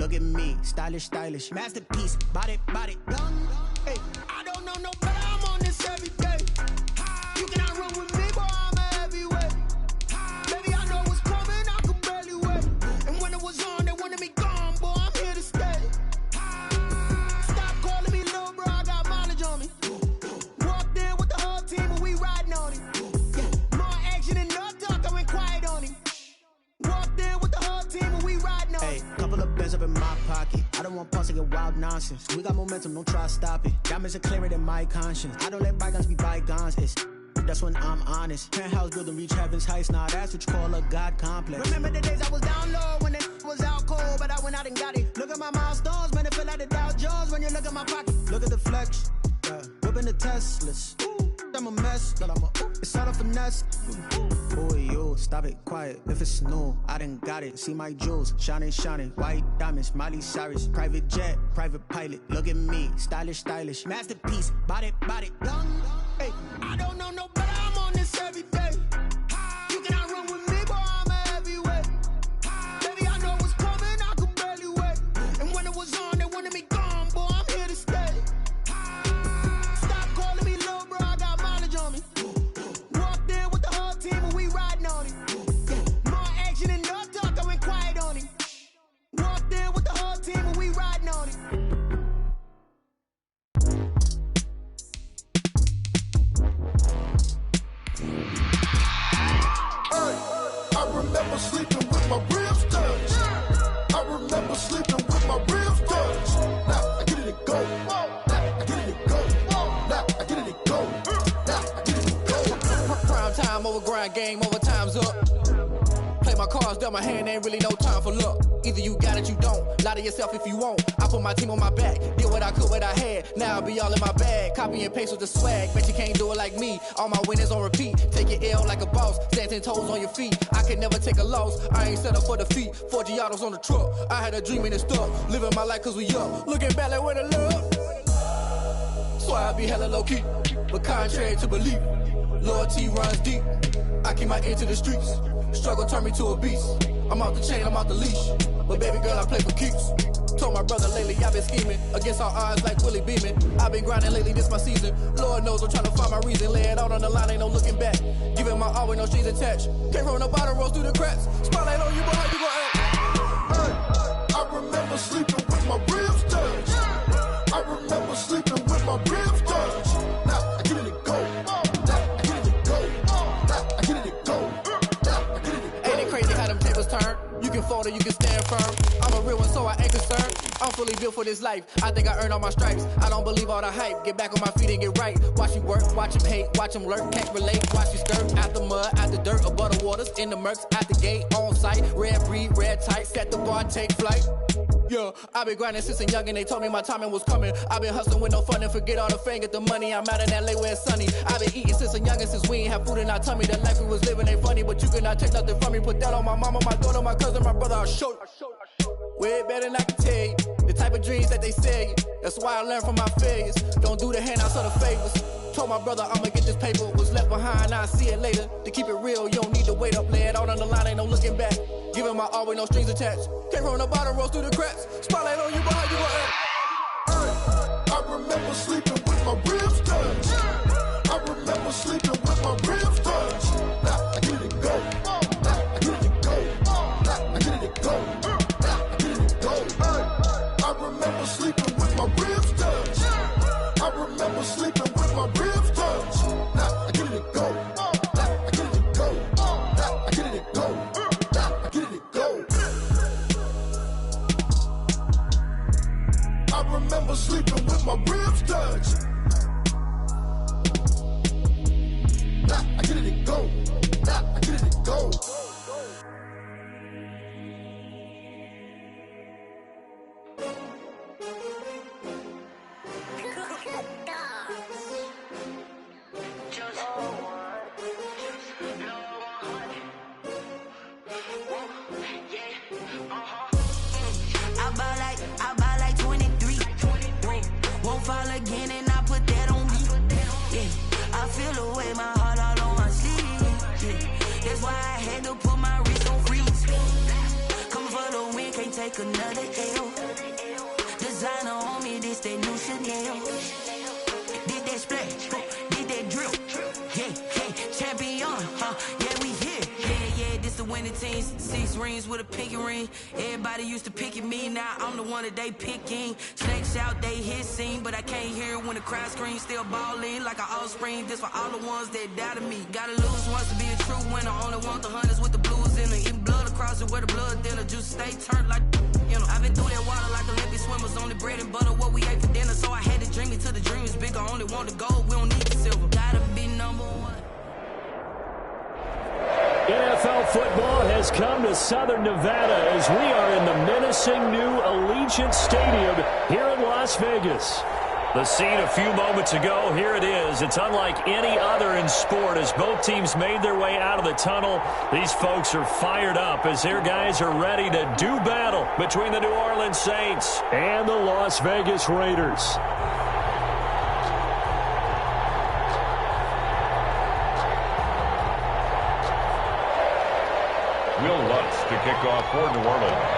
look at me, stylish, stylish, masterpiece, body, body, young. Hey, I don't know no better, I'm on this every day. You cannot run with me, boy, I'm a heavyweight. Baby, I know what's coming, I could barely wait. And when it was on, they wanted me gone, boy, I'm here to stay. Stop calling me little bro, I got mileage on me. Walked in with the whole team and we riding on it. Yeah, more action than no talk, I went quiet on him. Walked in with the whole team and we riding on it. Hey, couple of bands up in my pocket. I don't want pause to get wild nonsense. We got momentum, don't try to stop it. Diamonds are clearer than my conscience. I don't let bygones be bygones. That's when I'm honest. Penthouse building reach heaven's heights. Nah, that's what you call a God complex. Remember the days I was down low when it was out cold, but I went out and got it. Look at my milestones, man, it feel like the Dow Jones when you look at my pocket. Look at the flex, whipping the Teslas. I'm a mess, but it's all a finesse. Boy, yo, stop it, quiet. If it's new, I done got it. See my jewels, shining, shining. White diamonds, Miley Cyrus. Private jet, private pilot. Look at me, stylish, stylish. Masterpiece, body, body, young. Hey, I don't know no better, I'm on this every day. You cannot run with me, boy, I'm a heavyweight. Baby, I know what's coming, I could barely wait. And when it was on, they wanted me gone, boy, I'm here to stay. Stop calling me little bro, I got mileage on me. Walked in with the whole team and we riding on it. Yeah, more action than no talk, I went quiet on him. Walked in with the whole team and we riding on it. I remember sleeping with my ribs touched. I remember sleeping with my ribs touched. Now I get it to go. Now I get it to go. Now I get it to go. Now I get it to go. Prime time over grind game, over time's up. Play my cards, dealt my hand, ain't really no time for luck. Either you got it, you don't. Lie to yourself if you won't. I put my team on my back, did what I could, what I had. Now I'll be all in my bag. Copy and paste with the swag. Bet you can't do it like me. All my winners on repeat. Take your L like a boss. Stand 10 toes on your feet. I can never take a loss. I ain't set up for defeat. 4 Giottos on the truck. I had a dream and it stuck. Living my life cause we up. Looking back like where the love. So I be hella low key. But contrary to belief, loyalty runs deep. I keep my ear to the streets. Struggle turned me to a beast. I'm off the chain, I'm off the leash. But baby girl, I play for keeps. Told my brother lately, I've been scheming. Against all odds like Willie Beeman. I've been grinding lately, this my season. Lord knows I'm trying to find my reason. Lay it out on the line, ain't no looking back. Giving my all with no strings attached. Came from the bottom, rose through the cracks. Spotlight on you, boy, how you gon' act? Hey, I remember sleeping with my ribs touched. I remember sleeping with my ribs touched. Now I get it to go. Now I get it to go. Now I get it to go. Now I get it to go. Ain't it crazy how them tables turn? You can fold or you can stand firm. I'm a real one, so I ain't concerned. I'm fully built for this life. I think I earned all my stripes. I don't believe all the hype. Get back on my feet and get right. Watch you work, watch him hate, watch him lurk, can't relate. Watch you skirt out the mud, out the dirt, above the waters, in the murks, out the gate, on site. Red breed, red tight, set the bar, take flight. Yeah, I've been grinding since a youngin', they told me my timing was coming. I've been hustling with no fun and forget all the fame, get the money. I'm out in LA where it's sunny. I've been eating since a youngin', since we ain't have food in our tummy. The life we was living ain't funny, but you cannot take nothing from me. Put that on my mama, my daughter, my cousin, my brother, I'll show you. Way better than I can tell you. The type of dreams that they sell you. That's why I learned from my failures. Don't do the handouts or the favors. Told my brother I'ma get this paper. Was left behind, I'll see it later. To keep it real, you don't need to wait up. Lay it out on the line, ain't no looking back. Giving my all with no strings attached. Came from the bottom, rose through the cracks. Spotlight on you, boy, how you gon' act? Hey, I remember sleeping with my ribs touched. I remember sleeping with my ribs touched. Now I get it to go. Now I get it to go. Now I get it to go. Now I get it to go. Hey, I remember sleeping with my ribs touched. I remember sleeping with my ribs touched. Now I get it to go. Now I get it to go. Now I get it to go. Now I get it to go. I remember sleeping with my ribs touched. Now I get it to go. Now I get it to go. I buy like 23. Won't fall again and I put that on me. Yeah, I feel the way, my heart all on my sleeve. Yeah, that's why I had to put my wrist on freeze. Coming for the win, can't take another L. bust that new Chanel. Did that splash, did that drip. Yeah, champion, yeah, we here. Yeah, this the winning team. 6 rings with a pinky ring. Everybody used to pick at me, now I'm the one that they picking. Snakes out, they hit scene, but I can't hear it when the crowd screams. Still ballin' like an offspring. This for all the ones that doubted me. Gotta lose once to be a true winner. Only want the hunters with the blues in it. Eating blood across it where the blood thinner. Juice stay turned like, you know. I've been through that water like Olympic swimmers. Only bread and butter what we ate for dinner. So I had to dream it till the dream is bigger. Only want the gold, we don't need the silver. Gotta be number one. NFL football has come to Southern Nevada as we are in the menacing new Allegiant Stadium here in Las Vegas. The scene a few moments ago, here it is. It's unlike any other in sport as both teams made their way out of the tunnel. These folks are fired up as their guys are ready to do battle between the New Orleans Saints and the Las Vegas Raiders. Will Lutz to kick off for New Orleans.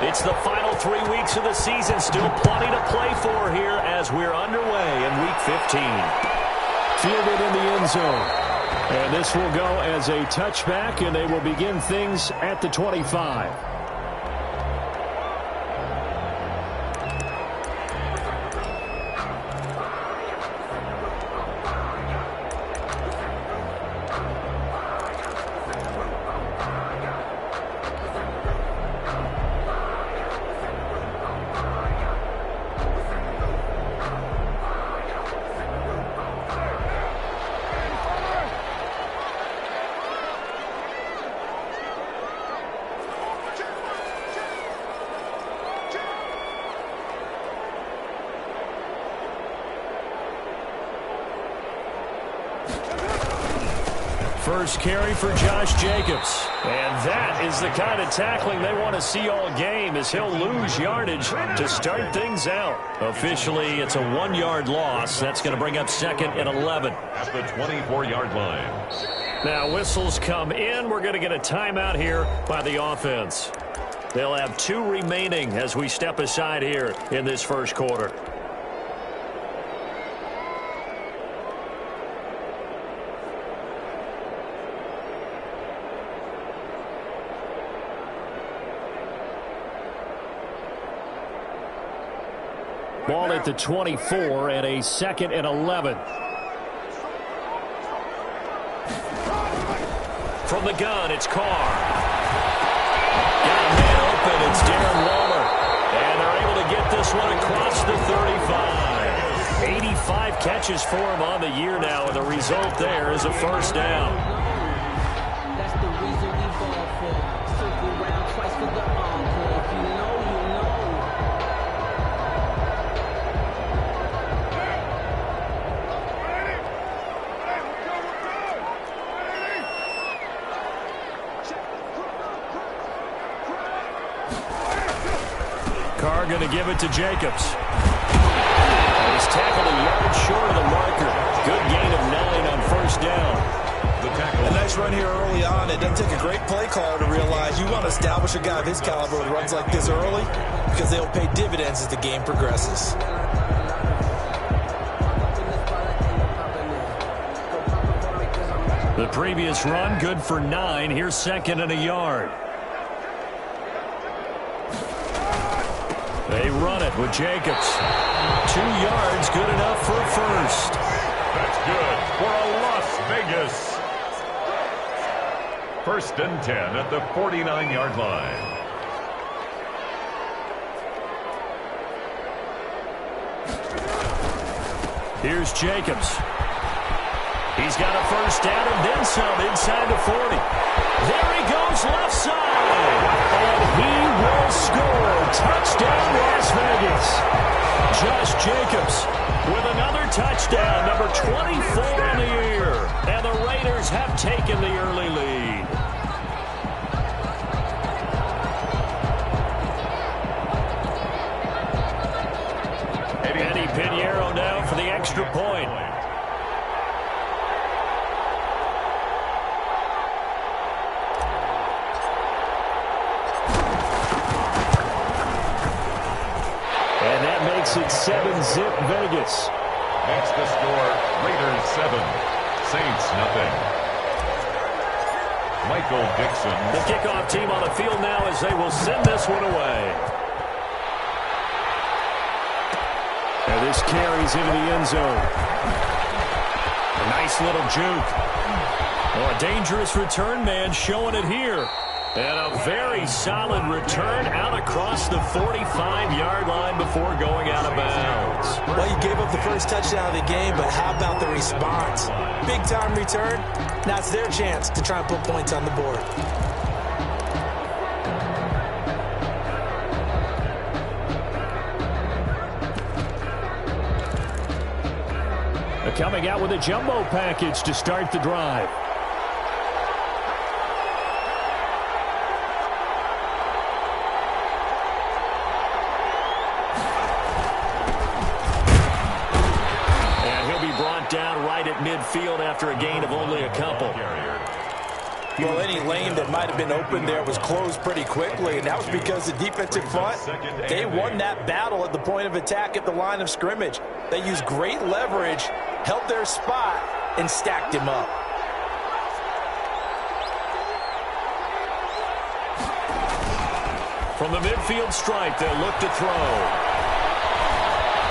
It's the final 3 weeks of the season. Still plenty to play for here as we're underway in Week 15. Fielded in the end zone. And this will go as a touchback, and they will begin things at the 25. First carry for Josh Jacobs. And that is the kind of tackling they want to see all game as he'll lose yardage to start things out. Officially, it's a 1-yard loss. That's going to bring up 2nd and 11. At the 24-yard line. Now, whistles come in. We're going to get a timeout here by the offense. They'll have 2 remaining as we step aside here in this first quarter. Ball at the 24 and a 2nd and 11. From the gun, it's Carr. Got a man open, it's Darren Waller. And they're able to get this one across the 35. 85 catches for him on the year now, and the result there is a first down. That's the reason we ball for. Circle round twice for the encore. If you know, you know. Carr going to give it to Jacobs. And he's tackled a yard short of the marker. Good gain of 9 on first down. A nice run here early on. It doesn't take a great play caller to realize you want to establish a guy of his caliber with runs like this early because they'll pay dividends as the game progresses. The previous run, good for 9. Here's 2nd and a yard. They run it with Jacobs. 2 yards, good enough for a first. That's good for a Las Vegas. 1st and 10 at the 49-yard line. Here's Jacobs. He's got a first down and then some inside the 40. There he goes, left side. And he will score. Touchdown, Las Vegas. Josh Jacobs with another touchdown, number 24 on the year. And the Raiders have taken the early lead. Eddie Pinheiro now for the extra point. Makes it 7-zip Vegas. That's the score. Raiders 7, Saints nothing. Michael Dixon. The kickoff team on the field now as they will send this one away. And this carries into the end zone. A nice little juke. Oh, a dangerous return man showing it here. And a very solid return out across the 45-yard line before going out of bounds. Well, you gave up the first touchdown of the game, but how about the response? Big-time return. Now it's their chance to try and put points on the board. They're coming out with a jumbo package to start the drive. Down right at midfield after a gain of only a couple. Well, any lane that might have been open there was closed pretty quickly, and that was because the defensive front, they won that battle at the point of attack at the line of scrimmage. They used great leverage, held their spot, and stacked him up. From the midfield stripe, they'll look to throw.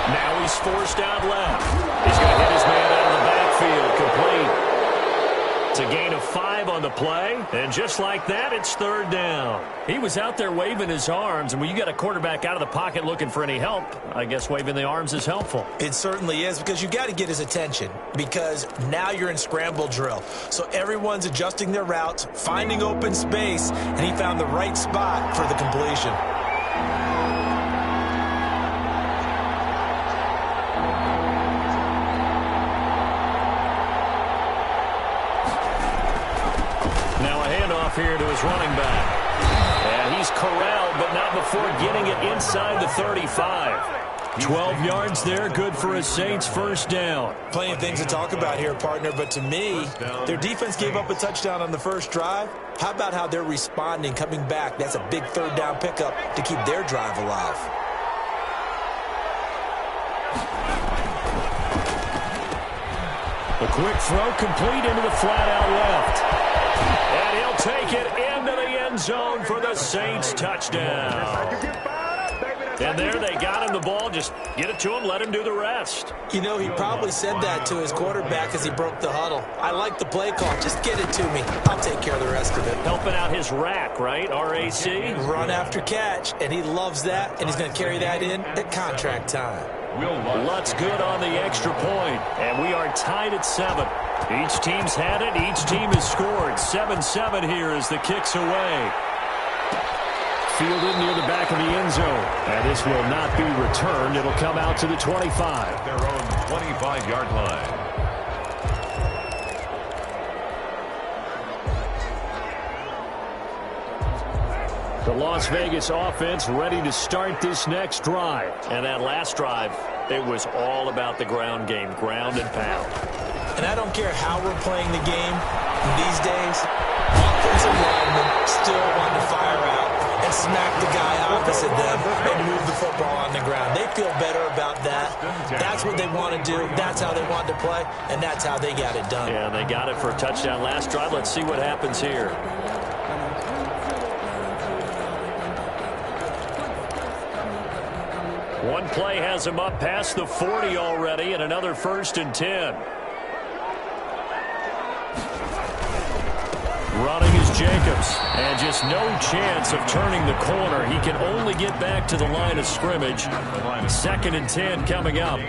Now he's forced out left. He's going to hit his man out of the backfield. Complete. It's a gain of 5 on the play. And just like that, it's third down. He was out there waving his arms. And when you got a quarterback out of the pocket looking for any help, I guess waving the arms is helpful. It certainly is, because you got to get his attention, because now you're in scramble drill. So everyone's adjusting their routes, finding open space, and he found the right spot for the completion. Here to his running back. And he's corralled, but not before getting it inside the 35. 12 yards there, good for a Saints first down. Plenty of things to talk about here, partner, but to me, their defense gave up a touchdown on the first drive. How about how they're responding, coming back? That's a big third down pickup to keep their drive alive. A quick throw complete into the flat out left. And he'll take it into the end zone for the Saints touchdown. And there they got him the ball. Just get it to him, let him do the rest. You know, he probably said that to his quarterback as he broke the huddle. I like the play call. Just get it to me. I'll take care of the rest of it. Helping out his rack, right? RAC? Run after catch, and he loves that, and he's going to carry that in at contract time. Lutz good on the extra point, and we are tied at 7. Each team's had it. Each team has scored. 7-7 here as the kick's away. Fielded near the back of the end zone. And this will not be returned. It'll come out to the 25. Their own 25-yard line. The Las Vegas offense ready to start this next drive. And that last drive, it was all about the ground game, ground and pound. And I don't care how we're playing the game these days, offensive linemen still want to fire out and smack the guy opposite them and move the football on the ground. They feel better about that. That's what they want to do. That's how they want to play, and that's how they got it done. Yeah, they got it for a touchdown last drive. Let's see what happens here. One play has him up past the 40 already, and another 1st and 10. Running is Jacobs, and just no chance of turning the corner. He can only get back to the line of scrimmage. 2nd and 10 coming up.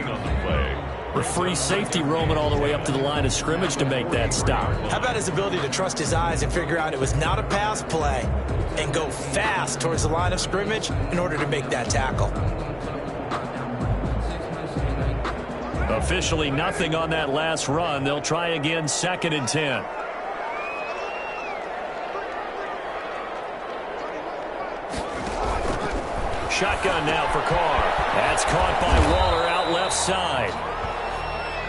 The free safety roaming all the way up to the line of scrimmage to make that stop. How about his ability to trust his eyes and figure out it was not a pass play and go fast towards the line of scrimmage in order to make that tackle. Officially nothing on that last run. They'll try again, 2nd and 10. Shotgun now for Carr. That's caught by Waller out left side.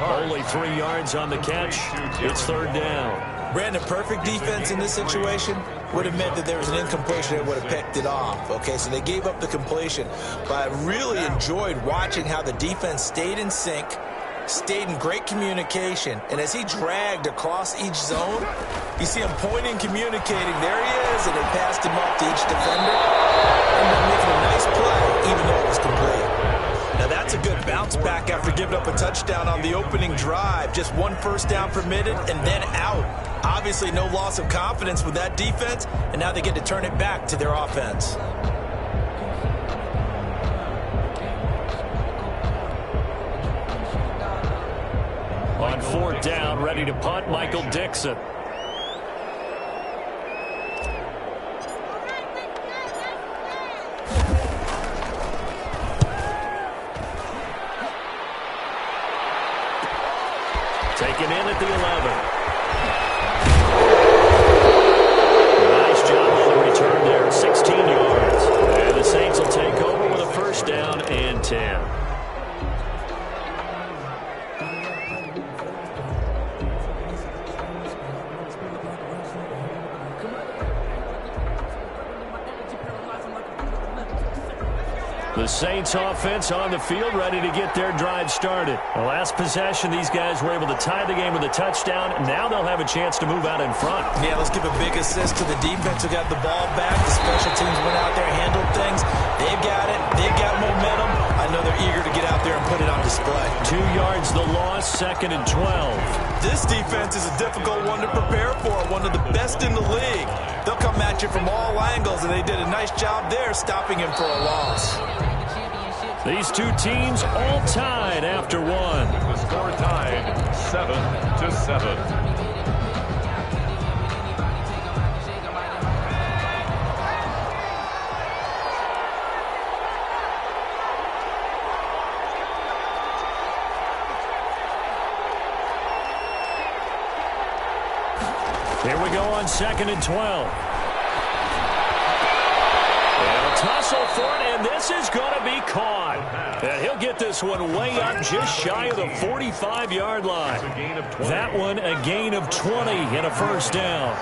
Only 3 yards on the catch. It's third down. Brandon, perfect defense in this situation would have meant that there was an incompletion that would have picked it off. Okay, so they gave up the completion. But I really enjoyed watching how the defense stayed in sync, stayed in great communication, and as he dragged across each zone, you see him pointing, communicating. There he is, and they passed him up to each defender. Ended up making a nice play, even though it was complete. Now that's a good bounce back after giving up a touchdown on the opening drive. Just 1 first down permitted and then out. Obviously no loss of confidence with that defense, and now they get to turn it back to their offense. On 4th down, ready to punt, Michael Dixon. Taken in at the 11. Nice job on the return there, 16 yards. And the Saints will take over with a first down and 10. The Saints offense on the field, ready to get their drive started. The last possession, these guys were able to tie the game with a touchdown. Now they'll have a chance to move out in front. Yeah, let's give a big assist to the defense who got the ball back. The special teams went out there, handled things. They've got it. They've got momentum. I know they're eager to get out there and put it on display. 2 yards the loss, 2nd and 12. This defense is a difficult one to prepare for, one of the best in the league. They'll come at you from all angles, and they did a nice job there stopping him for a loss. These two teams all tied after one. The score tied 7-7. Here we go on 2nd and 12. Tussle for it, and this is going to be caught. And he'll get this one way up just shy of the 45-yard line. That one a gain of 20 and a first down.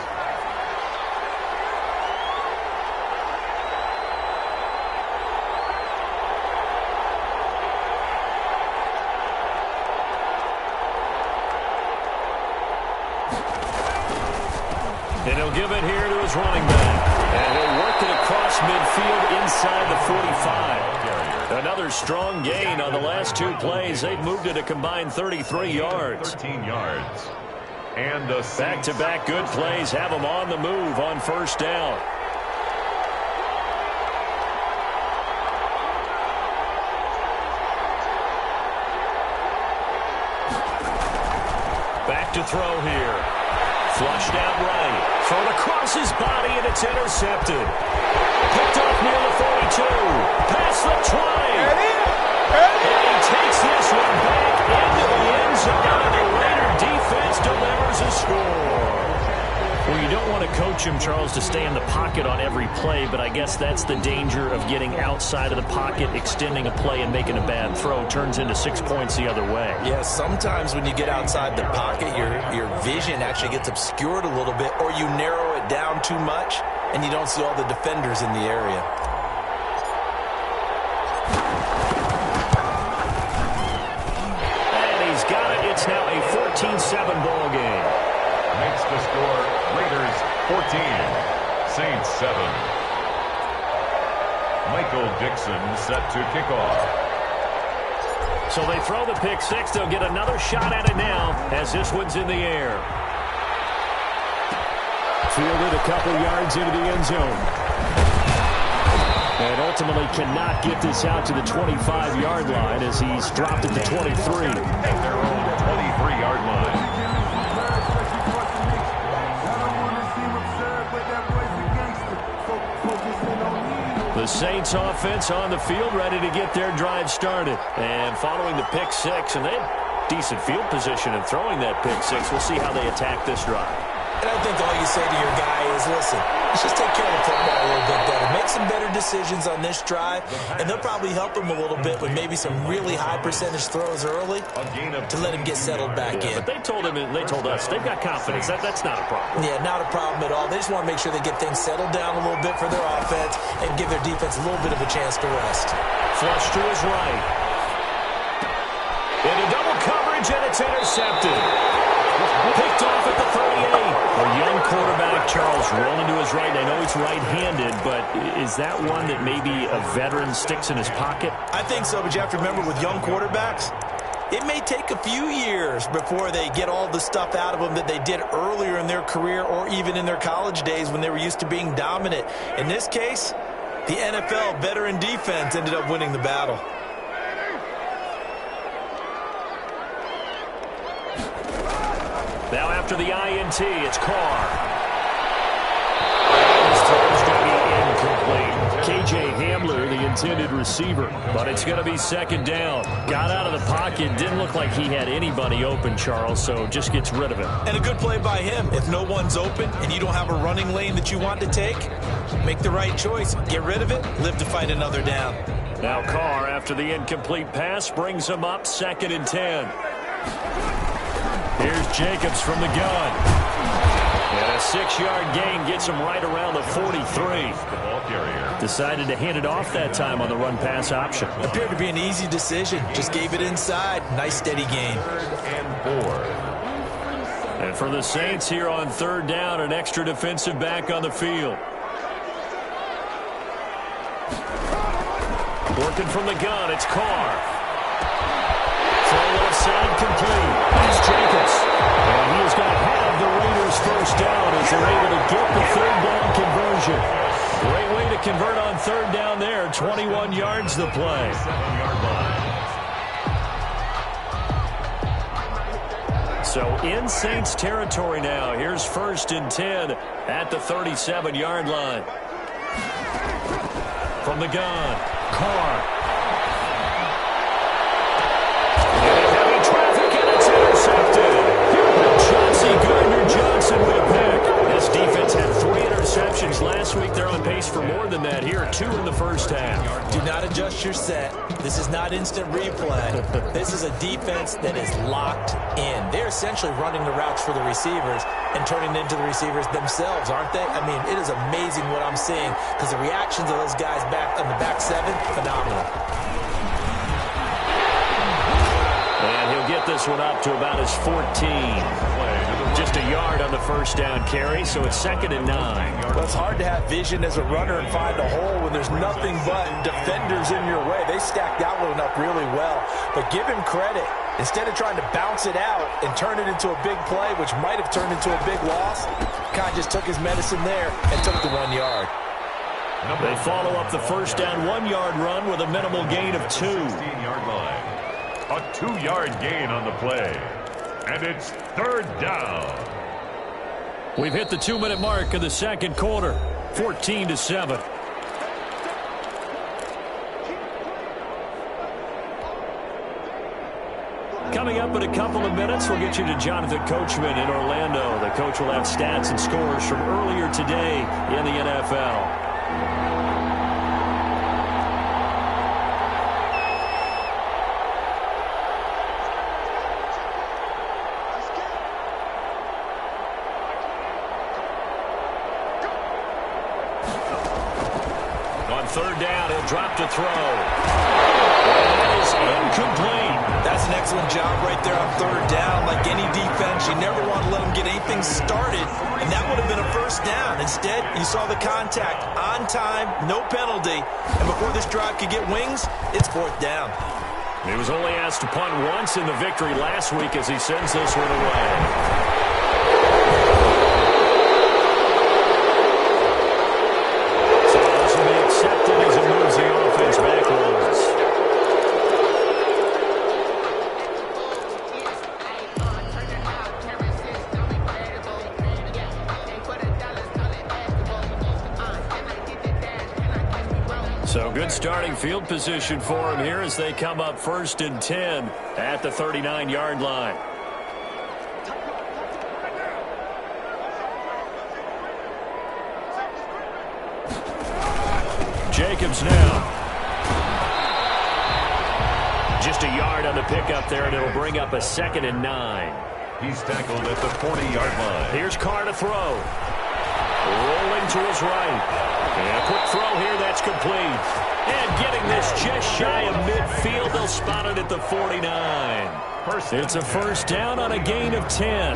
And he'll give it here to his running back. And he'll work it across midfield inside the 45. Another strong gain on the last 2 plays. They've moved it a combined 33 yards. 13 yards. And the back-to-back good plays have them on the move on first down. Back to throw here. Flushed out right. Thrown across his body, and it's intercepted. Picked off near the 42. Past the 20. And he takes this one back into the end zone, and the Raider defense delivers a score. Well, you don't want to coach him, Charles, to stay in the pocket on every play, but I guess that's the danger of getting outside of the pocket, extending a play, and making a bad throw. Turns into 6 points the other way. Yeah, sometimes when you get outside the pocket, your vision actually gets obscured a little bit, or you narrow it down too much, and you don't see all the defenders in the area. And he's got it. It's now a 14-7 ball game. Makes the score Raiders 14, Saints 7. Michael Dixon set to kick off. So they throw the pick six. They'll get another shot at it now as this one's in the air. Fielded a couple yards into the end zone. And ultimately cannot get this out to the 25-yard line as he's dropped it to 23. At their own 23-yard line. The Saints offense on the field ready to get their drive started. And following the pick six, and they have decent field position in throwing that pick six. We'll see how they attack this drive. And I think all you say to your guy is, listen, let's just take care of the football a little bit better. Make some better decisions on this drive, and they'll probably help him a little bit with maybe some really high percentage throws early to let him get settled back in. But they told us they've got confidence. That's not a problem. Yeah, not a problem at all. They just want to make sure they get things settled down a little bit for their offense and give their defense a little bit of a chance to rest. Flush to his right. Into double coverage, and it's intercepted. Picked off at the 38. A young quarterback, Charles, rolling to his right. I know he's right-handed, but is that one that maybe a veteran sticks in his pocket? I think so, but you have to remember with young quarterbacks, it may take a few years before they get all the stuff out of them that they did earlier in their career or even in their college days when they were used to being dominant. In this case, the NFL veteran defense ended up winning the battle. Now after the INT, it's Carr. This throw's going to be incomplete. KJ Hamler, the intended receiver, but it's going to be second down. Got out of the pocket, didn't look like he had anybody open, Charles, so just gets rid of it. And a good play by him. If no one's open and you don't have a running lane that you want to take, make the right choice. Get rid of it, live to find another down. Now Carr, after the incomplete pass, brings him up 2nd and 10. Here's Jacobs from the gun. And a 6-yard gain gets him right around the 43. Decided to hand it off that time on the run-pass option. Appeared to be an easy decision. Just gave it inside. Nice, steady gain. 3rd and 4. And for the Saints here on 3rd down, an extra defensive back on the field. Working from the gun, it's Carr. Throw left side complete. That's Jacobs. And he is going to have the Raiders first down as they're able to get the 3rd down conversion. Great way to convert on 3rd down there. 21 yards the play. 7-yard line. So in Saints territory now. Here's 1st and 10 at the 37-yard line. From the gun, Carr. Johnson with a pick. This defense had 3 interceptions last week. They're on pace for more than that here. 2 in the first half. Do not adjust your set. This is not instant replay. This is a defense that is locked in. They're essentially running the routes for the receivers and turning it into the receivers themselves, aren't they? I mean, it is amazing what I'm seeing because the reactions of those guys back on the back 7, phenomenal. And he'll get this one up to about his 14. Just a yard on the first down carry, so it's 2nd and 9. Well, it's hard to have vision as a runner and find a hole when there's nothing but defenders in your way. They stacked that one up really well. But give him credit. Instead of trying to bounce it out and turn it into a big play, which might have turned into a big loss, Kai just took his medicine there and took the 1 yard. They follow up the first down 1-yard run with a minimal gain of 2. 16-yard line. A 2-yard gain on the play. And it's 3rd down. We've hit the 2-minute mark of the 2nd quarter. 14-7. Coming up in a couple of minutes, we'll get you to Jonathan Coachman in Orlando. The coach will have stats and scores from earlier today in the NFL. On 3rd down, he'll drop to throw. That is incomplete. That's an excellent job right there on 3rd down. Like any defense, you never want to let them get anything started, and that would have been a first down. Instead, you saw the contact on time, no penalty, and before this drive could get wings, it's 4th down. He was only asked to punt once in the victory last week as he sends this one away. Accepted as it moves the offense backwards. So good starting field position for him here as they come up 1st and 10 at the 39-yard line. Jacobs now. Just a yard on the pickup there, and it'll bring up a 2nd and 9. He's tackled at the 40-yard line. Here's Carr to throw. Rolling to his right. And a quick throw here, that's complete. And getting this just shy of midfield, they'll spot it at the 49. It's a first down on a gain of 10.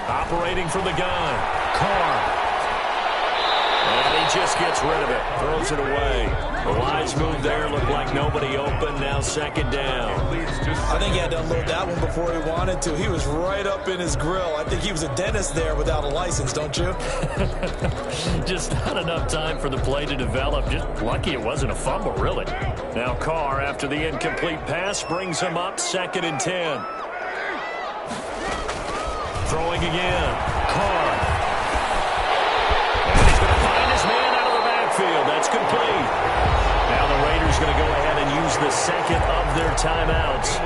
Operating from the gun, Carr. And he just gets rid of it, throws it away. The wise move there, looked like nobody open, now 2nd down. I think he had to unload that one before he wanted to. He was right up in his grill. I think he was a dentist there without a license, don't you? Just not enough time for the play to develop. Just lucky it wasn't a fumble, really. Now Carr, after the incomplete pass, brings him up 2nd and 10. Throwing again. Carr. And he's going to find his man out of the backfield. That's complete. Now the Raiders going to go ahead and use the 2nd of their timeouts,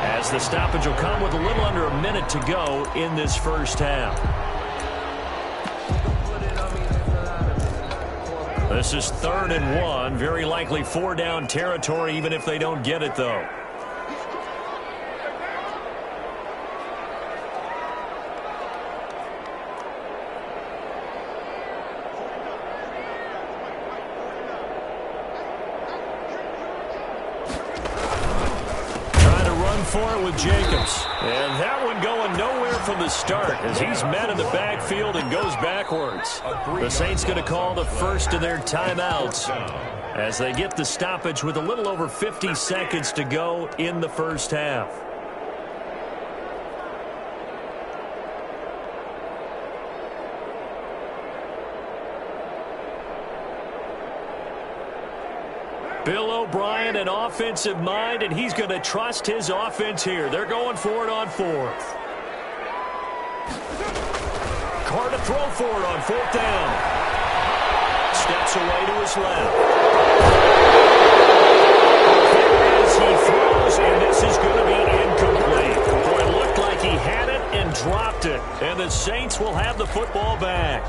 as the stoppage will come with a little under a minute to go in this first half. This is 3rd and 1. Very likely 4-down territory, even if they don't get it, though. For it with Jacobs. And that one going nowhere from the start, as he's met in the backfield and goes backwards. The Saints going to call the first of their timeouts as they get the stoppage with a little over 50 seconds to go in the first half. Bill O'Brien, an offensive mind, and he's going to trust his offense here. They're going for it on 4th. Carr to throw for it on 4th down. Steps away to his left. As he throws, and this is going to be incomplete. Boy, it looked like he had it and dropped it. And the Saints will have the football back.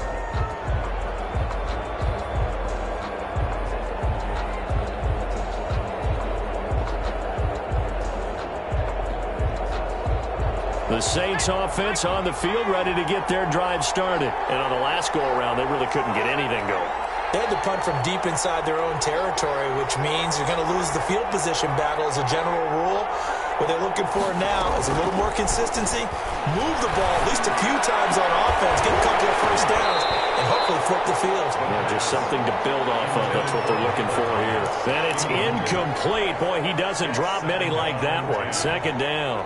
The Saints offense on the field, ready to get their drive started. And on the last go-around, they really couldn't get anything going. They had to punt from deep inside their own territory, which means you're going to lose the field position battle as a general rule. What they're looking for now is a little more consistency, move the ball at least a few times on offense, get a couple of first downs, and hopefully flip the field. Yeah, just something to build off of. That's what they're looking for here. And it's incomplete. Boy, he doesn't drop many like that one. 2nd down.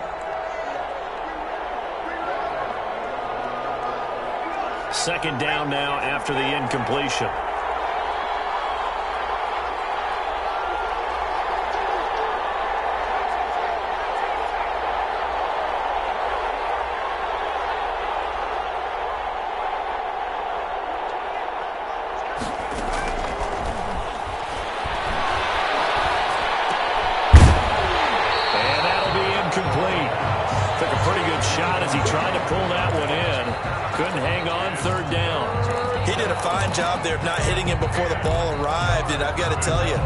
2nd down now after the incompletion. And that'll be incomplete. Took a pretty good shot as he tried to pull that one in. Couldn't hang on 3rd down. He did a fine job there of not hitting him before the ball arrived, and I've got to tell you,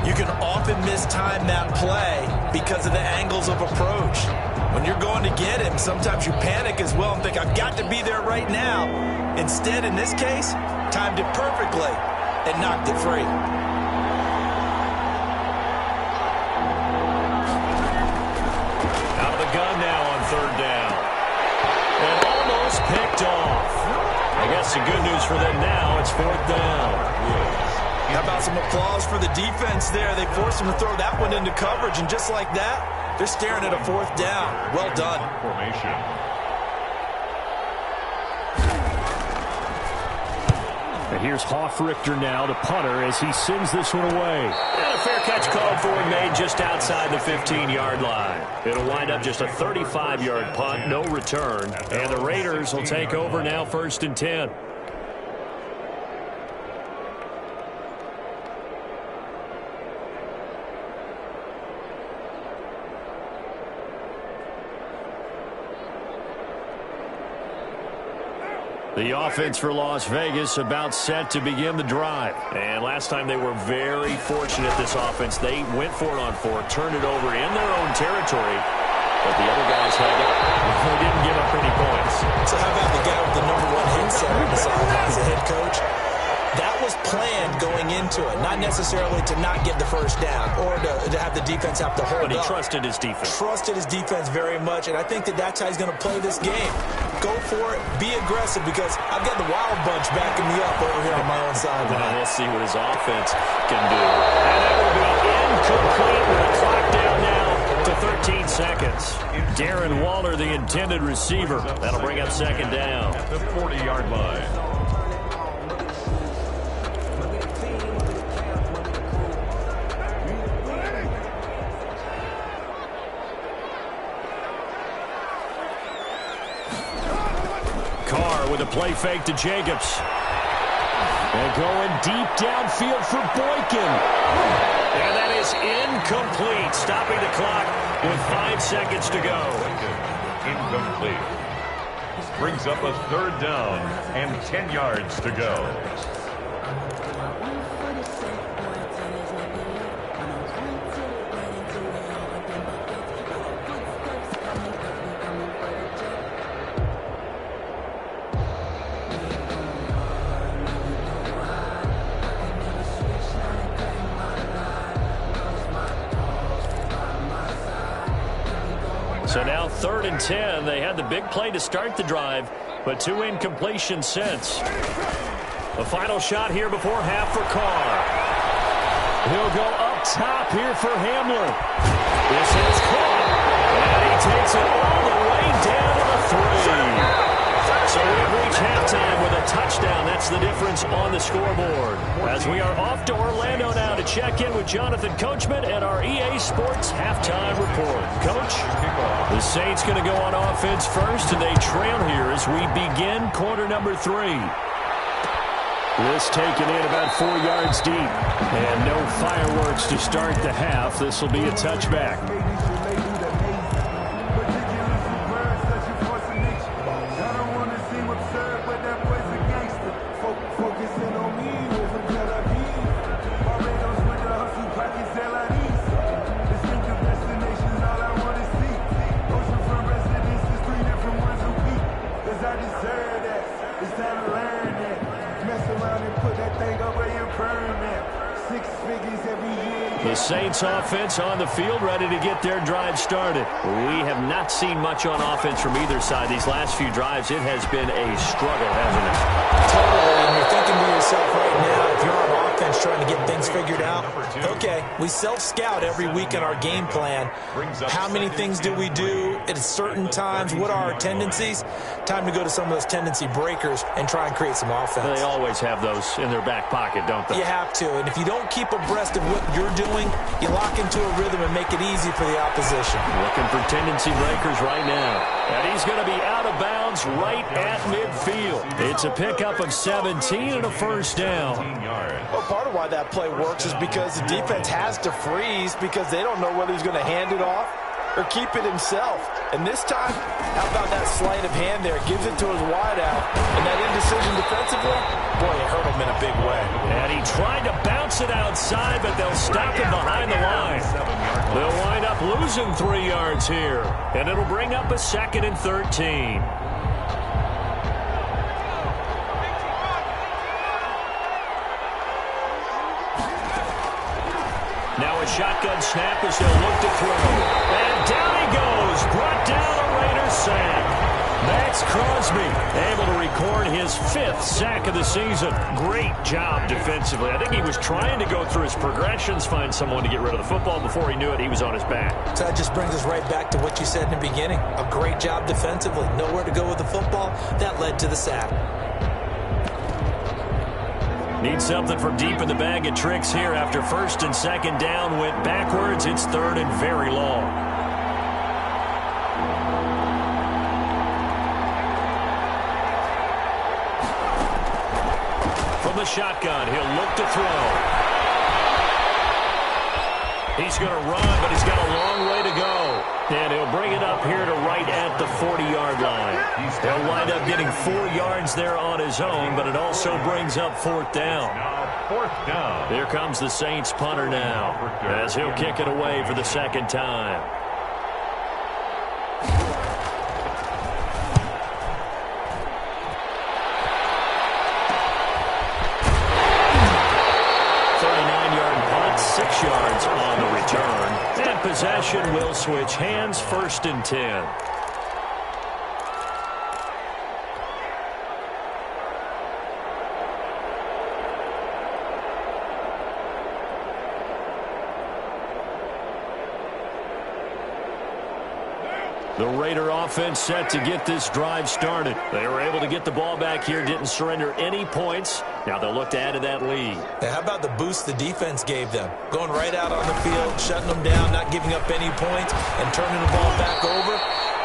you can often mistime that play because of the angles of approach. When you're going to get him, sometimes you panic as well and think, I've got to be there right now. Instead, in this case, timed it perfectly and knocked it free. Out of the gun now on 3rd down. And almost picked off. I guess the good news for them now, it's 4th down. How about some applause for the defense there? They forced him to throw that one into coverage, and just like that, they're staring at a 4th down. Well done. Formation. And here's Hoffrichter now, the punter, as he sends this one away. And a fair catch called for and made just outside the 15-yard line. It'll wind up just a 35-yard punt, no return. And the Raiders will take over now 1st and 10. The offense for Las Vegas about set to begin the drive. And last time they were very fortunate, this offense. They went for it on 4, turned it over in their own territory, but the other guys held up. They didn't give up any points. So how about the guy with the #1 hit setter on the sideline as a head coach? That was planned going into it, not necessarily to not get the first down or to have the defense have to hold up. But he trusted his defense. Trusted his defense very much, and I think that's how he's going to play this game. Go for it, be aggressive, because I've got the Wild Bunch backing me up over here on my own side. We'll see what his offense can do. And that will be incomplete with the clock down now to 13 seconds. Darren Waller, the intended receiver. That'll bring up second down. At the 40-yard line. With a play fake to Jacobs. They're going deep downfield for Boykin. And that is incomplete, stopping the clock with 5 seconds to go. Incomplete. Brings up a 3rd down and 10 yards to go. So now 3rd and 10. They had the big play to start the drive, but 2 incompletions since. The final shot here before half for Carr. He'll go up top here for Hamler. This is caught, and he takes it all the way down to the 3. So we've reached halftime with a touchdown. That's the difference on the scoreboard. As we are off to Orlando now to check in with Jonathan Coachman and our EA Sports halftime report. Coach, the Saints going to go on offense first, and they trail here as we begin quarter number 3. This taken in about 4 yards deep. And no fireworks to start the half. This will be a touchback. The Saints offense on the field, ready to get their drive started. We have not seen much on offense from either side. These last few drives, it has been a struggle, hasn't it? Totally, and you're thinking to yourself right now, if you're on offense trying to get things figured out, okay, we self-scout every week in our game plan. How many things do we do at certain times? What are our tendencies? Time to go to some of those tendency breakers and try and create some offense. They always have those in their back pocket, don't they? You have to, and if you don't keep abreast of what you're doing, you lock into a rhythm and make it easy for the opposition. Looking for tendency breakers right now. And he's going to be out of bounds right at midfield. It's a pickup of 17 and a first down. Well, part of why that play works is because the defense has to freeze because they don't know whether he's going to hand it off or keep it himself. And this time, how about that sleight of hand there? Gives it to his wideout. And that indecision defensively, boy, it hurt him in a big way. And he tried to bounce it outside, but they'll stop him behind the line. They'll wind up losing 3 yards here. And it'll bring up a 2nd and 13. Now a shotgun snap as they'll look to throw. And down he goes. Brought down a Raiders sack. Max Crosby able to record his 5th sack of the season. Great job defensively. I think he was trying to go through his progressions, find someone to get rid of the football. Before he knew it, he was on his back. So that just brings us right back to what you said in the beginning. A great job defensively. Nowhere to go with the football. That led to the sack. Need something from deep in the bag of tricks here after 1st and 2nd down went backwards. It's 3rd and very long. From the shotgun, he'll look to throw. He's going to run, but he's got a long way to go. And he'll bring it up here to right at the 40-yard line. He'll wind up getting 4 yards there on his own, but it also brings up 4th down. Now 4th down. Here comes the Saints punter now, as he'll kick it away for the 2nd time. On the return, and possession will switch hands, 1st and 10. The Raider offense set to get this drive started. They were able to get the ball back here, didn't surrender any points. Now they'll look to add to that lead. Hey, how about the boost the defense gave them? Going right out on the field, shutting them down, not giving up any points, and turning the ball back over.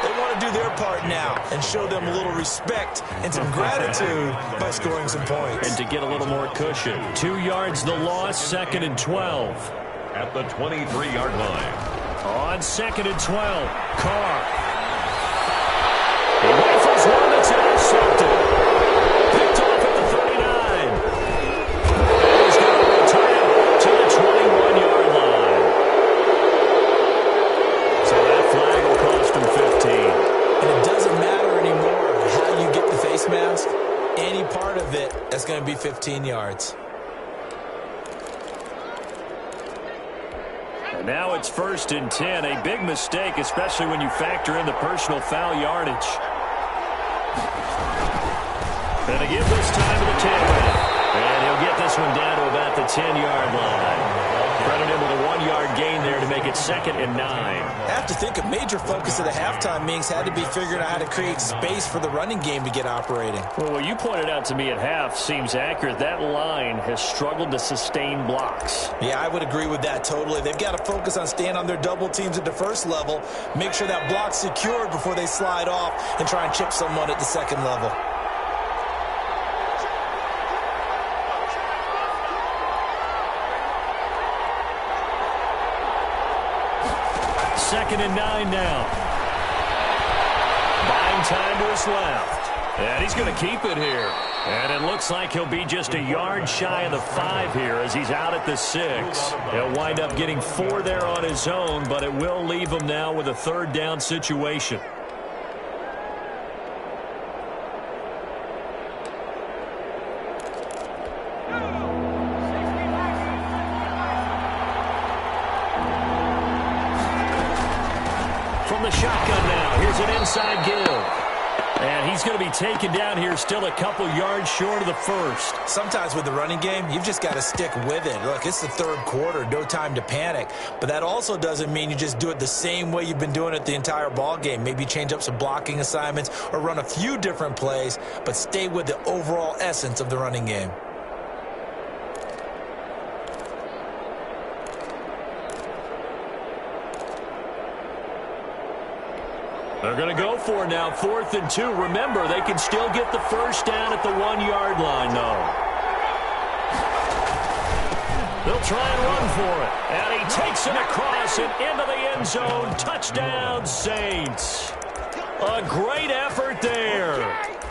They want to do their part now and show them a little respect and some gratitude by scoring some points. And to get a little more cushion. 2 yards the loss, 2nd and 12. At the 23-yard line. On 2nd and 12, Carr. He rifles one that's intercepted. Picked off at the 39. And he's going to return it to the 21-yard line. So that flag will cost him 15. And it doesn't matter anymore how you get the face mask. Any part of it, that's going to be 15 yards. And now it's 1st and 10. A big mistake, especially when you factor in the personal foul yardage. And to give this time to the Tmfl. And he'll get this one down to about the 10-yard line. Credit him with a 1-yard gain there to make it 2nd and 9. I have to think a major focus of the halftime meetings had to be figuring out how to create space for the running game to get operating. Well, what you pointed out to me at half seems accurate. That line has struggled to sustain blocks. Yeah, I would agree with that totally. They've got to focus on staying on their double teams at the first level, make sure that block's secured before they slide off and try and chip someone at the second level. Second and 9 now. Buying time to his left. And he's going to keep it here. And it looks like he'll be just a yard shy of the 5 here as he's out at the 6. He'll wind up getting 4 there on his own, but it will leave him now with a 3rd down situation. From the shotgun now, here's an inside give. And he's going to be taken down here still a couple yards short of the 1st. Sometimes with the running game, you've just got to stick with it. Look, it's the 3rd quarter, no time to panic. But that also doesn't mean you just do it the same way you've been doing it the entire ball game. Maybe change up some blocking assignments or run a few different plays, but stay with the overall essence of the running game. They're going to go for it now, 4th and 2. Remember, they can still get the 1st down at the 1-yard line, though. They'll try and run for it. And he takes it across and into the end zone. Touchdown, Saints. A great effort there.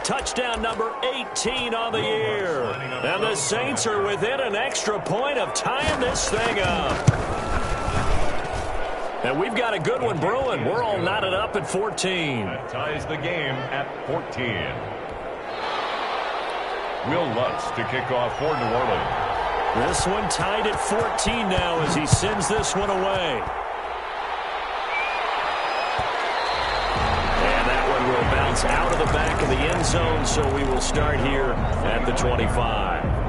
Touchdown number 18 on the year. And the Saints are within an extra point of tying this thing up. And we've got a good one brewing. We're all knotted up at 14. That ties the game at 14. Will Lutz to kick off for New Orleans. This one tied at 14 now as he sends this one away. And that one will bounce out of the back of the end zone, so we will start here at the 25.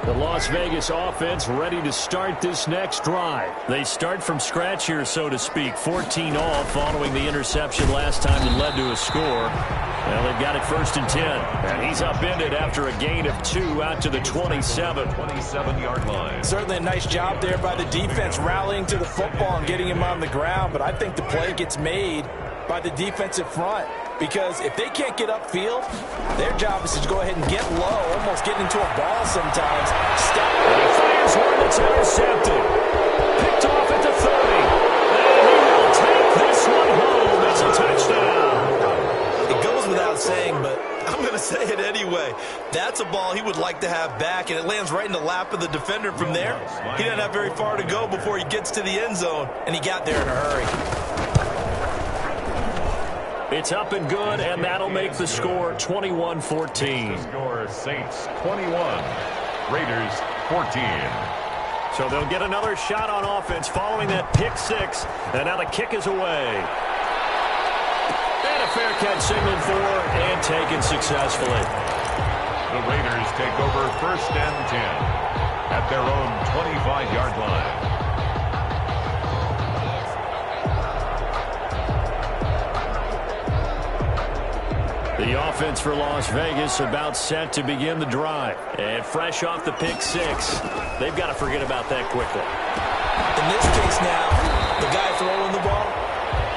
The Las Vegas offense ready to start this next drive. They start from scratch here, so to speak. 14 all following the interception last time that led to a score. Well, they've got it 1st and 10. And he's upended after a gain of 2 out to the 27. 27-yard line. Certainly a nice job there by the defense rallying to the football and getting him on the ground. But I think the play gets made by the defensive front. because if they can't get upfield, their job is to go ahead and get low, almost get into a ball sometimes. Step. And he fires one that's intercepted. Picked off at the 30. And he will take this one home. It's a touchdown. It goes without saying, but I'm going to say it anyway. That's a ball he would like to have back, and it lands right in the lap of the defender from there. He didn't have very far to go before he gets to the end zone, and he got there in a hurry. It's up and good, and that'll make the score 21-14. Score Saints 21, Raiders 14. So they'll get another shot on offense following that pick six, and now the kick is away. And a fair catch signaled for and taken successfully. The Raiders take over 1st and 10 at their own 25-yard line. The offense for Las Vegas about set to begin the drive. And fresh off the pick six, they've got to forget about that quickly. In this case now, the guy throwing the ball,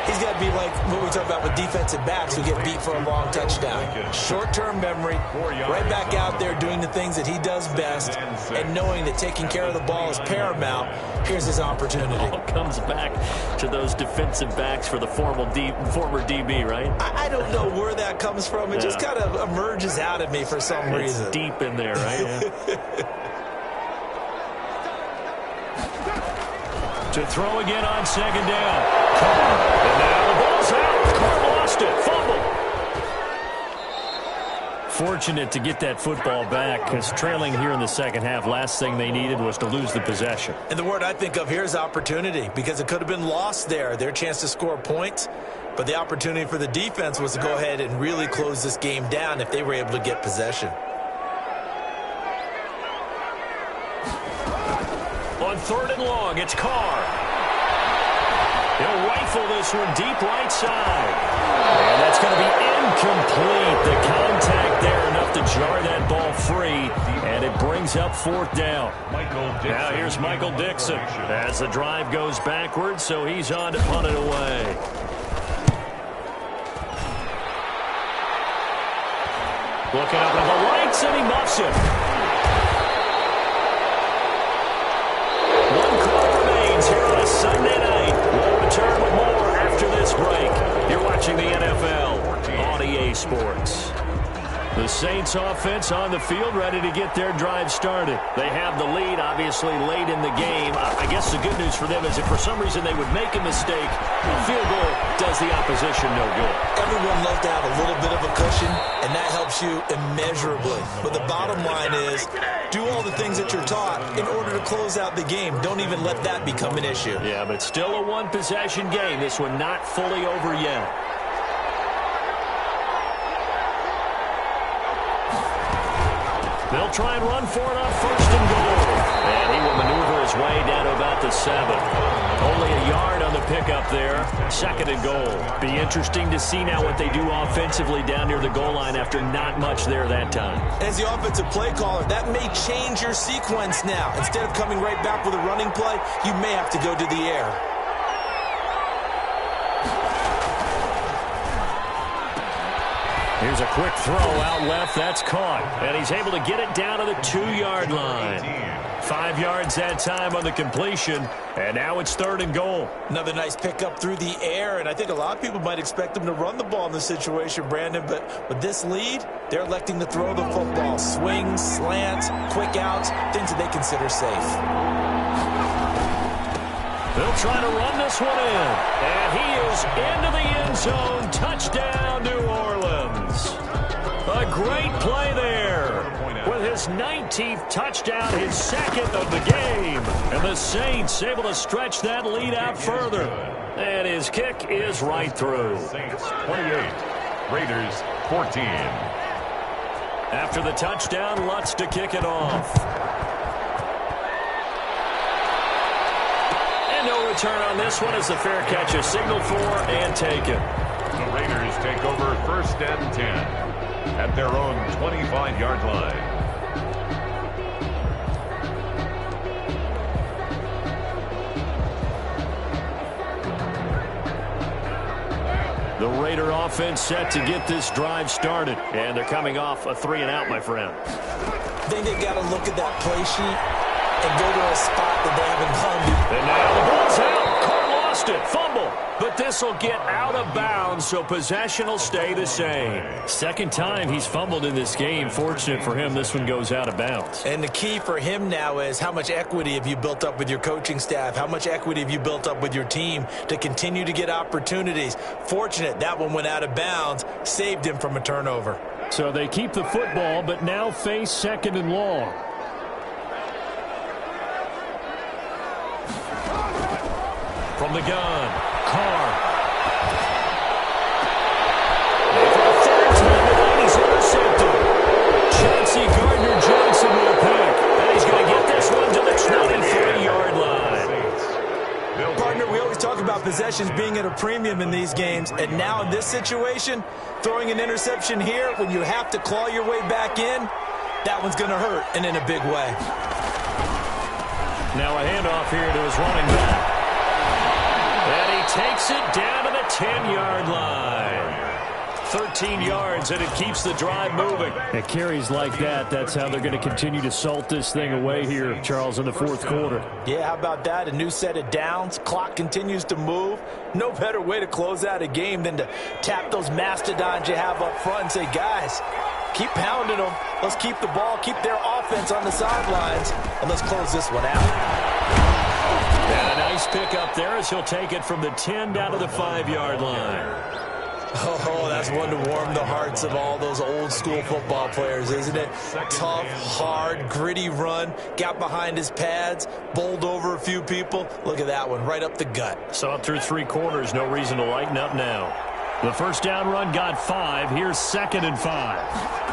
he's got to be like what we talk about with defensive backs who get beat for a long touchdown. Short-term memory, right back out there doing the things that he does best, and knowing that taking care of the ball is paramount. Here's his opportunity. All comes back to those defensive backs for the former DB, right? I don't know where that comes from. It just kind of emerges out of me for some reason. It's deep in there, right? Yeah. To throw again on 2nd down. And now the ball's out. Carr lost it. Fumble. Fortunate to get that football back, because trailing here in the second half, last thing they needed was to lose the possession. And the word I think of here is opportunity, because it could have been lost there, their chance to score points. But the opportunity for the defense was to go ahead and really close this game down if they were able to get possession. On 3rd and long, it's Carr. He'll rifle this one deep right side. And that's going to be incomplete. The contact there enough to jar that ball free. And it brings up 4th down. Now here's Michael Dixon as the drive goes backwards, so he's on to punt it away. Looking up at the lights, and he muffs it. One call remains here on a Sunday night. We'll return with more after this break. You're watching the NFL on EA Sports. The Saints offense on the field, ready to get their drive started. They have the lead, obviously, late in the game. I guess the good news for them is if for some reason they would make a mistake, a field goal does the opposition no good. Everyone loves to have a little bit of a cushion, and that helps you immeasurably. But the bottom line is, do all the things that you're taught in order to close out the game. Don't even let that become an issue. Yeah, but it's still a one-possession game. This one not fully over yet. They'll try and run for it on 1st and goal. And he will maneuver his way down to about the 7. Only a yard on the pickup there. 2nd and goal. Be interesting to see now what they do offensively down near the goal line after not much there that time. As the offensive play caller, that may change your sequence now. Instead of coming right back with a running play, you may have to go to the air. Here's a quick throw out left. That's caught. And he's able to get it down to the 2-yard line. 5 yards that time on the completion. And now it's 3rd and goal. Another nice pickup through the air. And I think a lot of people might expect them to run the ball in this situation, Brandon. But with this lead, they're electing to throw the football. Swings, slants, quick outs, things that they consider safe. They'll try to run this one in. And he is into the end zone. Touchdown, New Orleans. A great play there. With his 19th touchdown, his 2nd of the game. And the Saints able to stretch that lead out further. And his kick is right through. Saints 28, Raiders 14. After the touchdown, Lutz to kick it off. No return on this one as the fair catch is signaled for and taken. The Raiders take over 1st and 10 at their own 25-yard line. The Raider their offense set to get this drive started. And they're coming off a 3-and-out, my friend. I think they've got to look at that play sheet and go to a spot that they haven't gone to. And now the ball's out. Carr lost it. Fumble. But this will get out of bounds, so possession will stay the same. Second time he's fumbled in this game. Fortunate for him, this one goes out of bounds. And the key for him now is how much equity have you built up with your coaching staff? How much equity have you built up with your team to continue to get opportunities? Fortunate that one went out of bounds, saved him from a turnover. So they keep the football, but now face 2nd and long. From the gun, Carr. They throw a third time, and he's intercepted. Chauncey Gardner-Johnson will pick. And he's going to get this one to the 23-yard line. Partner, we always talk about possessions being at a premium in these games, and now in this situation, throwing an interception here when you have to claw your way back in, that one's going to hurt, and in a big way. Now a handoff here to his running back. And he takes it down to the 10-yard line. 13 yards, and it keeps the drive moving. It carries like that. That's how they're going to continue to salt this thing away here, Charles, in the fourth quarter. Yeah, how about that? A new set of downs. Clock continues to move. No better way to close out a game than to tap those mastodons you have up front and say, guys, keep pounding them. Let's keep the ball, keep their offense on the sidelines, and let's close this one out. And a nice pick up there as he'll take it from the 10 down to the 5-yard line. Oh, that's one to warm the hearts of all those old school football players, isn't it? Tough, hard, gritty run, got behind his pads, bowled over a few people. Look at that one, right up the gut. Saw it through 3 quarters, no reason to lighten up now. The first down run got 5. Here's 2nd and 5.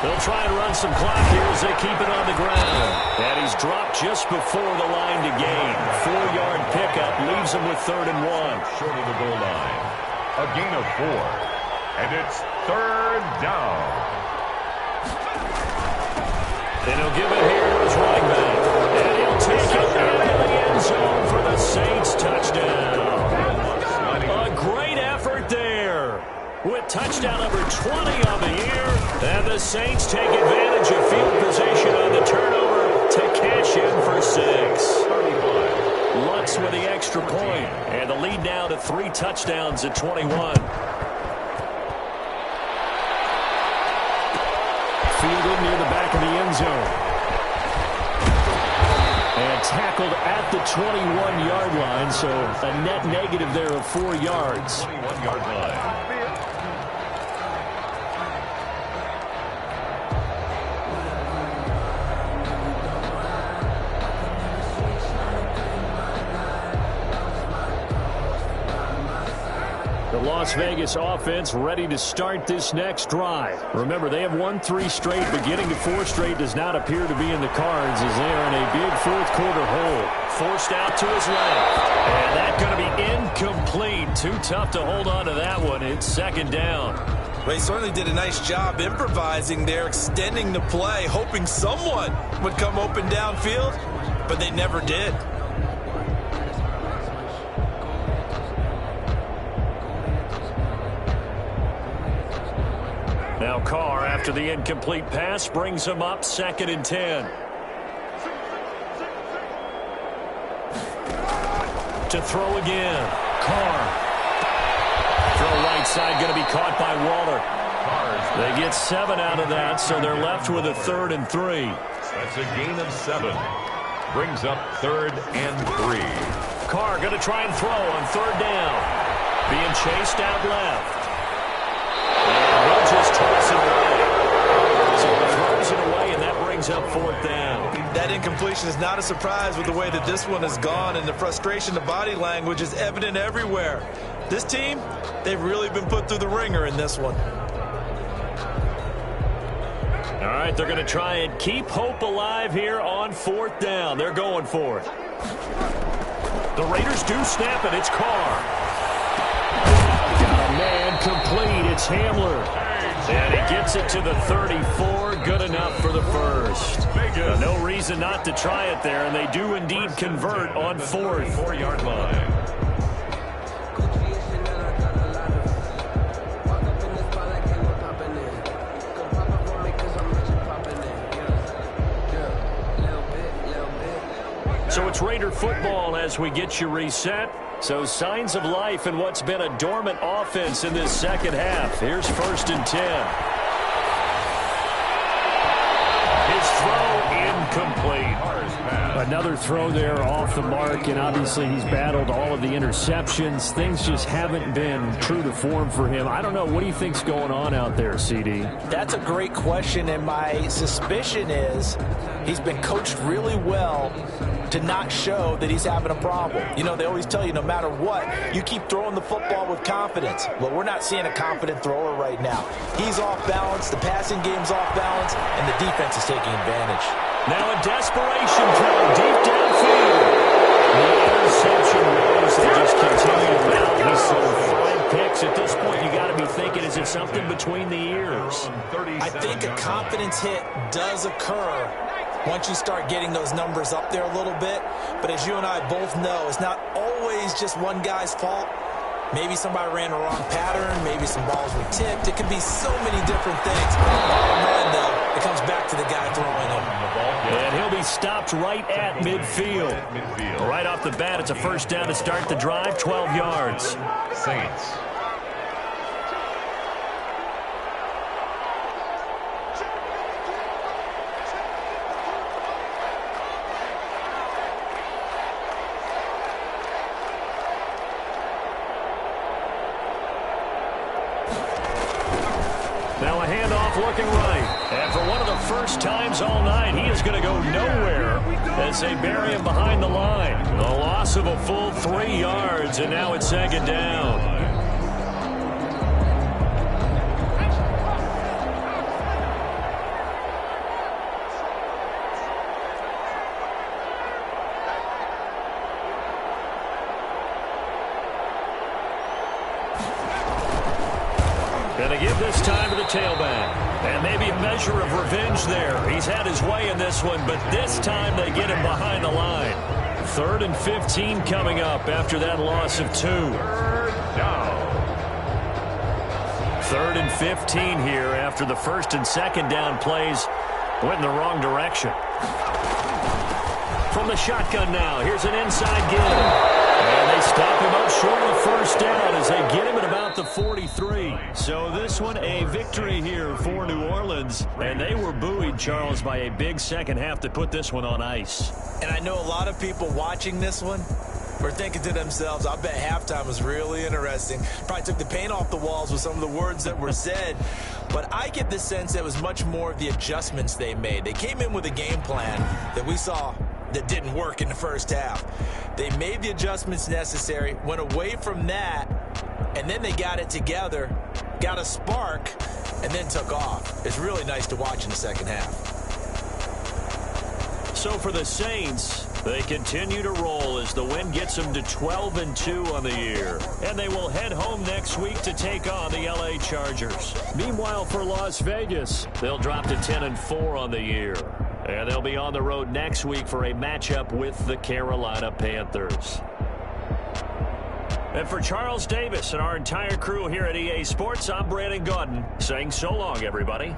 They'll try and run some clock here as they keep it on the ground. And he's dropped just before the line to gain. 4-yard pickup leaves him with 3rd and 1. Short of the goal line. A gain of 4. And it's 3rd down. And he'll give it here to his running back. And he'll take it into the end zone for the Saints touchdown. A great effort there. With touchdown number 20 on the year. And the Saints take advantage of field position on the turnover to cash in for 6. Lutz with the extra point. And the lead now to 3 touchdowns at 21. Fielded near the back of the end zone. And tackled at the 21-yard line, so a net negative there of 4 yards. 21-yard line. The Las Vegas offense ready to start this next drive. Remember, they have won 3 straight, but getting to 4 straight does not appear to be in the cards as they are in a big fourth quarter hole. Forced out to his left. And that's going to be incomplete. Too tough to hold on to that one. It's 2nd down. Well, he certainly did a nice job improvising there, extending the play, hoping someone would come open downfield, but they never did. Now Carr, after the incomplete pass, brings him up 2nd and 10. To throw again. Carr. Throw right side, going to be caught by Waller. They get 7 out of that, so they're left with a 3rd and 3. That's a gain of 7. Brings up 3rd and 3. Carr going to try and throw on 3rd down. Being chased out left. And he'll just toss it away. So he throws it away, and that brings up 4th down. That incompletion is not a surprise with the way that this one has gone, and the frustration, the body language is evident everywhere. This team, they've really been put through the ringer in this one. All right, they're going to try and keep hope alive here on 4th down. They're going for it. The Raiders do snap it. It's Carr. Got a man complete. It's Hamler. And he gets it to the 34. Good enough for the first. No reason not to try it there, and they do indeed convert on 4th. 4-yard line. it's Raider football as we get you reset. So signs of life in what's been a dormant offense in this second half. Here's 1st and 10. His throw incomplete. Another throw there off the mark, and obviously he's battled all of the interceptions. Things just haven't been true to form for him. I don't know. What do you think's going on out there, CD? That's a great question, and my suspicion is he's been coached really well to not show that he's having a problem. You know, they always tell you no matter what, you keep throwing the football with confidence. Well, we're not seeing a confident thrower right now. He's off balance, the passing game's off balance, and the defense is taking advantage. Now a desperation throw deep downfield. The interception rolls. They just continue to mount. He's sold 5 picks. At this point, you got to be thinking, is it something between the ears? I think a confidence hit does occur once you start getting those numbers up there a little bit. But as you and I both know, it's not always just one guy's fault. Maybe somebody ran the wrong pattern. Maybe some balls were tipped. It could be so many different things. Bottom line, though, it comes back to the guy throwing them. And he'll be stopped right at midfield. Right off the bat, it's a 1st down to start the drive, 12 yards. Saints. Now a handoff looking right. And for one of the first times all night, he is going to go nowhere as they bury him behind the line. The loss of a full 3 yards, and now it's 2nd down. Going to give this time to the tailback. And maybe a measure of revenge there. He's had his way in this one, but this time they get him behind the line. 3rd and 15 coming up after that loss of 2. 3rd and 15 here after the 1st and 2nd down plays went in the wrong direction. From the shotgun now, here's an inside give. And they stop him up short of the 1st down as they get him at about the 43. So this one a victory here for New Orleans. And they were buoyed, Charles, by a big second half that put this one on ice. And I know a lot of people watching this one were thinking to themselves, I bet halftime was really interesting. Probably took the paint off the walls with some of the words that were said. But I get the sense that it was much more of the adjustments they made. They came in with a game plan that we saw that didn't work in the first half. They made the adjustments necessary, went away from that, and then they got it together, got a spark, and then took off. It's really nice to watch in the second half. So for the Saints, they continue to roll as the win gets them to 12-2 on the year. And they will head home next week to take on the LA Chargers. Meanwhile, for Las Vegas, they'll drop to 10-4 on the year. And they'll be on the road next week for a matchup with the Carolina Panthers. And for Charles Davis and our entire crew here at EA Sports, I'm Brandon Gaudin saying so long, everybody.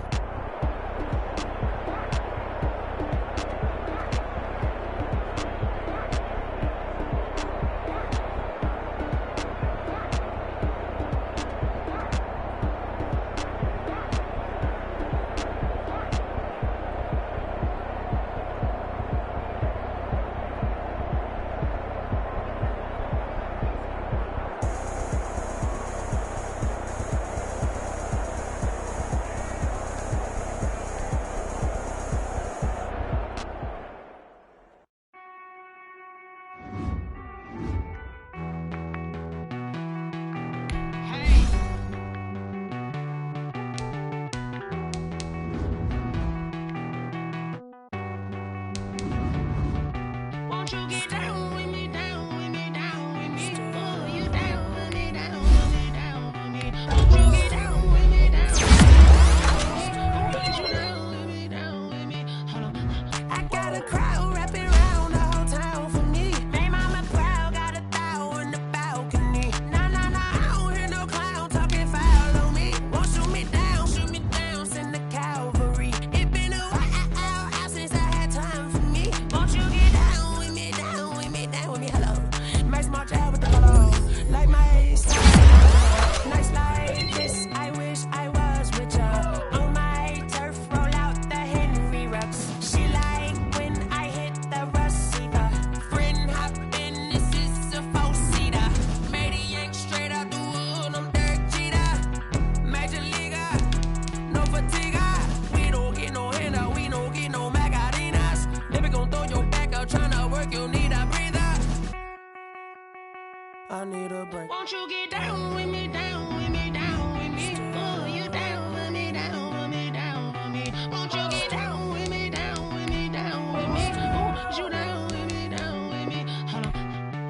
you get down with me, down with me, down with me? Oh, you down with me, down with me, down with me? Won't you get down with me, down with me, down with me? Oh, you down with me, down with me? Hold on.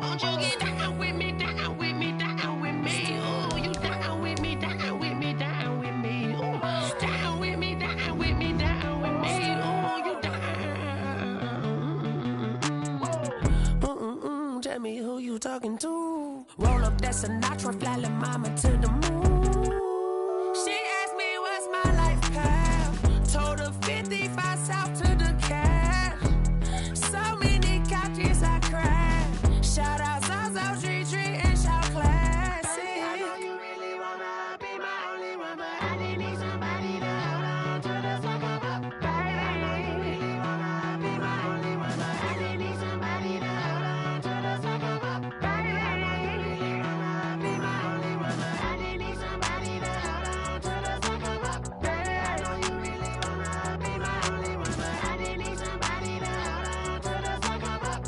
Won't you get down with me, down with me, down with me? Oh, you down with me, down with me, down with me? Oh, down with me, down with me, down with me? Oh, you down. Tell me who you talking to. Roll up that Sinatra, fly la mama to the moon. She asked me what's my life path. Told her 55 south to the cat. So many couches I cried. Shout out Zaza, Tree, and shout classic. I know you really wanna be my only one, but I didn't need somebody to hold on to the fuck up, baby. I know you really wanna be my only one, but I didn't need somebody to hold on to the fuck up, baby. I know you really wanna be my only one, but I didn't need somebody to hold on to the fuck up, baby. I know you really wanna be my only one, but I didn't need somebody to hold on to the fuck up.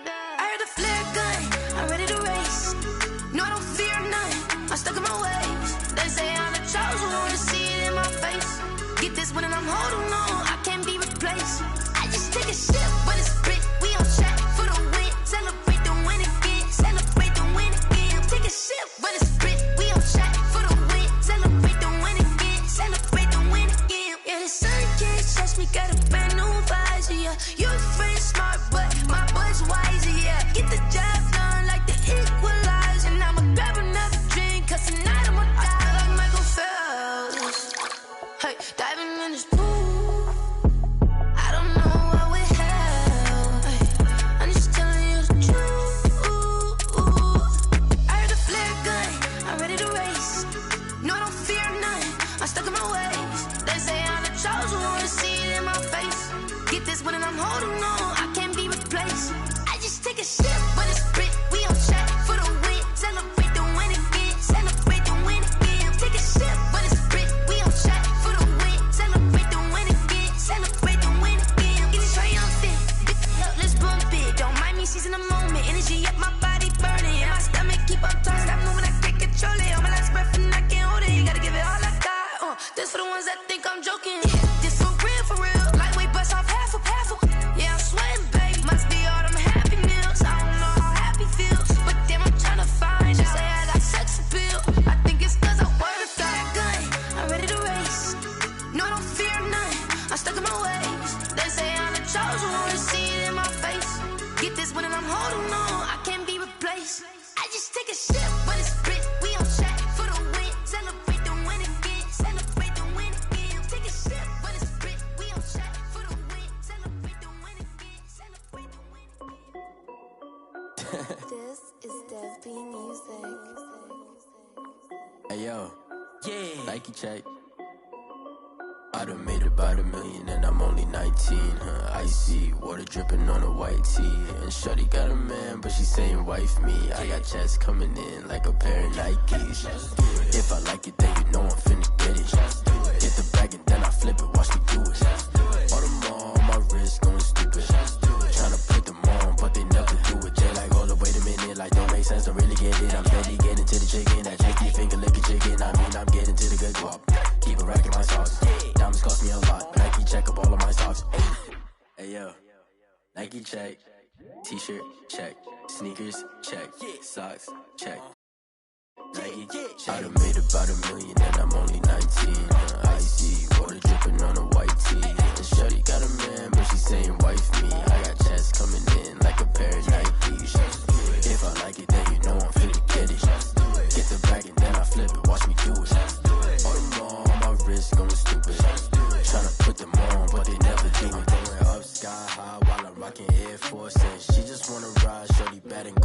I heard the flare gun, I'm ready to race. No, I don't fear none, I'm stuck in my ways. They say I'm the chosen one, to see it in my face. Get this one and I'm holding on, I can't be replaced. I just take a sip when it's split, we on track for the win. Celebrate the win again, celebrate the win again. Take a sip when it's split, we on track for the win. Celebrate the win again, celebrate the win again. Yeah, the sun can't touch me, got a brand new visor, yeah. You're a friend smart, but my boy's wiser, yeah. Get the job done like the equalizer. And I'ma grab another drink, cause tonight I'ma die like Michael Phelps. Hey, diving in this pool, I don't know what we have. Hey, I'm just telling you the truth. I heard the flare gun, I'm ready to race. No, I don't fear none, I'm stuck in my ways. They say I'm the chosen one, to see it in my face. Get this one and I'm holding on, I can't be replaced. I just take a sip when it's split, we on track for the win. Celebrate the win again, celebrate the win again. Take a sip when it's split, we on track for the win. Celebrate the win again, celebrate the win again. Get it triumphant, let's bump it. Don't mind me seizing the moment, energy up my body burning. And my stomach keep on turning, stop moving, I can't control it. On my last breath and I can't hold it, you gotta give it all I got. This for the ones that think I'm joking. This for real, lightweight bust off half a. Yeah, I'm sweating, baby, must be all them happy meals. I don't know how happy feels, but damn, I'm trying to find out. Say I got sex appeal, I think it's cause I wear the fire gun, I'm ready to race. No, I don't fear none, I'm stuck in my ways. They say I'm the chosen one, to see it in my face. Get this one and I'm holding on, I can't be replaced. I just take a sip when it's split, we on track for the win. Celebrate the win again, celebrate the win again. Take a sip when it's split, we on track for the win. Celebrate the win again, celebrate the win again. This is Dev B Music. Hey yo, yeah. Nike check. I done made about $1 million and I'm only 19, Icy, water dripping on a white tee. And shorty got a man, but she saying wife me. I got checks coming in like a pair of Nikes. If I like it, then you know I'm finna get it. Hit the bag and then I flip it, watch me do it. All them on my wrist going stupid. Tryna put them on, but they never do it. They like, hold up, wait a minute, like don't make I mean, I'm getting to the good guap. Keep a rack in my socks. Diamonds cost me a lot. Nike check up all of my socks. Hey, yo. Nike check. T-shirt check. Sneakers check. Socks check. Nike check. I done made about $1 million and I'm only 19. Icy water dripping on a white tee. And shorty got a man, but she saying wife me. I got chats coming in like a pair of Nikes. If I like it, then you know I'm finna get it. Get the bag and then I flip it. Watch me do it. All them on my wrist going stupid. Tryna put them on, but they never do it. Going up sky high while I'm rocking Air Force. And she just wanna ride, shorty bad and go